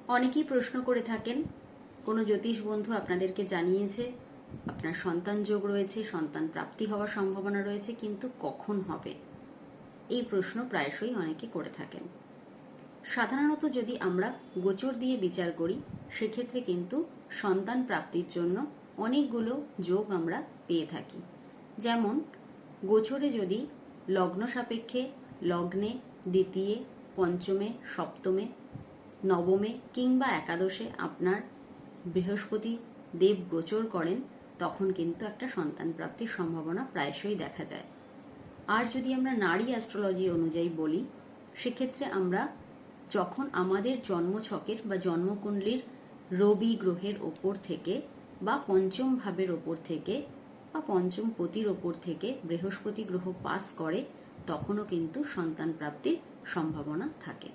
অনেকেই প্রশ্ন করে থাকেন, কোনো জ্যোতিষ বন্ধু আপনাদেরকে জানিয়েছে আপনার সন্তান যোগ রয়েছে, সন্তান প্রাপ্তি হওয়ার সম্ভাবনা রয়েছে, কিন্তু কখন হবে? এই প্রশ্ন প্রায়শই অনেকে করে থাকেন। সাধারণত যদি আমরা গোচর দিয়ে বিচার করি, সেক্ষেত্রে কিন্তু সন্তান প্রাপ্তির জন্য অনেকগুলো যোগ আমরা পেয়ে থাকি। যেমন গোচরে যদি লগ্ন সাপেক্ষে লগ্নে, দ্বিতীয়, পঞ্চমে, সপ্তমে, নবমে কিংবা একাদশে আপনার বৃহস্পতি দেব গোচর করেন, তখন কিন্তু একটা সন্তান প্রাপ্তির সম্ভাবনা প্রায়শই দেখা যায়। আর যদি আমরা নারী অ্যাস্ট্রোলজি অনুযায়ী বলি, সেক্ষেত্রে আমরা যখন আমাদের জন্মছকের বা জন্মকুণ্ডলীর রবি গ্রহের ওপর থেকে বা পঞ্চম ভাবের ওপর থেকে বা পঞ্চম পতির ওপর থেকে বৃহস্পতি গ্রহ পাস করে, তখনও কিন্তু সন্তান প্রাপ্তির সম্ভাবনা থাকে।